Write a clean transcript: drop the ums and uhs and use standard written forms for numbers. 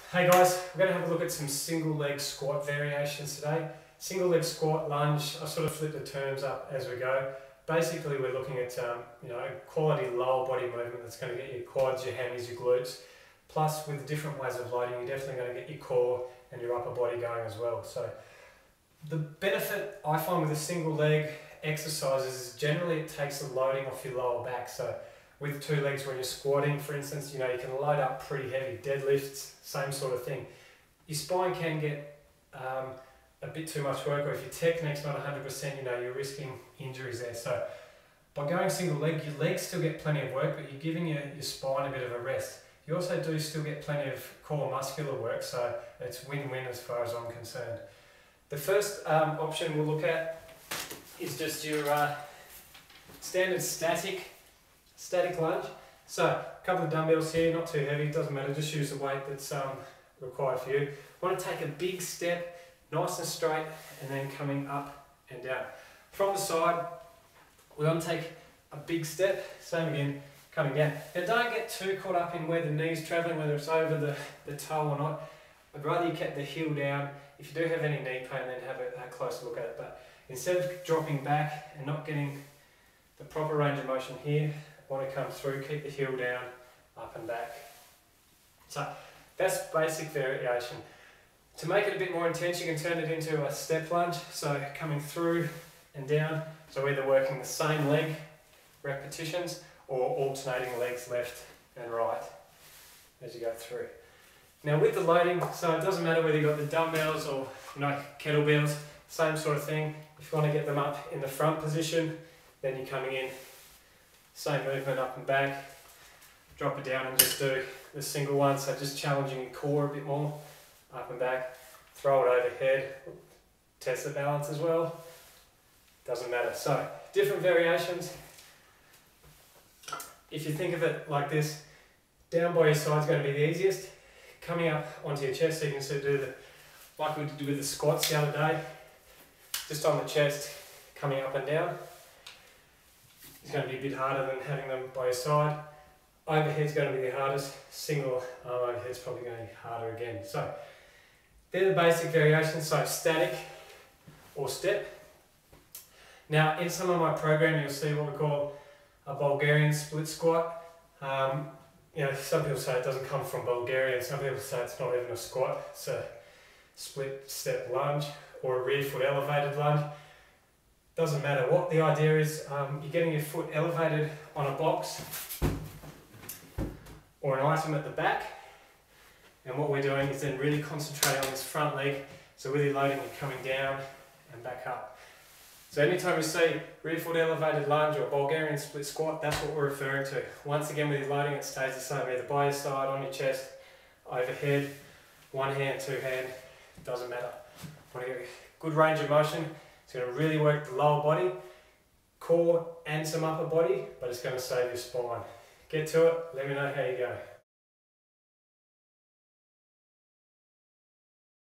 Hey guys, we're going to have a look at some single leg squat variations today. Single leg squat, lunge, I sort of flip the terms up as we go. Basically we're looking at quality lower body movement that's going to get your quads, your hammies, your glutes. Plus with different ways of loading, you're definitely going to get your core and your upper body going as well. So the benefit I find with a single leg exercises is generally it takes the loading off your lower back. So with two legs when you're squatting, for instance, you can load up pretty heavy. Deadlifts, same sort of thing. Your spine can get a bit too much work, or if your technique's not 100%, you're risking injuries there. So by going single leg, your legs still get plenty of work, but you're giving your spine a bit of a rest. You also do still get plenty of core muscular work, so it's win-win as far as I'm concerned. The first option we'll look at is just your standard static lunge. So a couple of dumbbells here, not too heavy, doesn't matter, just use the weight that's required for you. Want to take a big step, nice and straight, and then coming up and down. From the side, we want to take a big step, same again, coming down. Now don't get too caught up in where the knee's travelling, whether it's over the toe or not. I'd rather you kept the heel down. If you do have any knee pain, then have a close look at it. But instead of dropping back and not getting the proper range of motion here, want to come through, keep the heel down, up and back. So that's basic variation. To make it a bit more intense, you can turn it into a step lunge. So coming through and down. So either working the same leg repetitions or alternating legs left and right as you go through. Now with the loading, so it doesn't matter whether you've got the dumbbells or kettlebells, same sort of thing. If you want to get them up in the front position, then you're coming in, same movement up and back, drop it down and just do the single one, so just challenging your core a bit more, up and back, throw it overhead, test the balance as well, doesn't matter. So different variations. If you think of it like this, down by your side is going to be the easiest, coming up onto your chest, so you can sort of do like we did with the squats the other day, just on the chest, coming up and down. It's going to be a bit harder than having them by your side. Overhead's going to be the hardest. Single arm overhead's probably going to be harder again. So they're the basic variations, so static or step. Now in some of my programming you'll see what we call a Bulgarian split squat. Some people say it doesn't come from Bulgarian, some people say it's not even a squat, it's a split step lunge or a rear foot elevated lunge. Doesn't matter. What the idea is, you're getting your foot elevated on a box or an item at the back, and what we're doing is then really concentrating on this front leg, so with your loading you're coming down and back up. So anytime we see rear foot elevated lunge or Bulgarian split squat, that's what we're referring to. Once again with your loading it stays the same, either by your side, on your chest, overhead, one hand, two hand, doesn't matter. Want to get a good range of motion. It's going to really work the lower body, core and some upper body, but it's going to save your spine. Get to it, let me know how you go.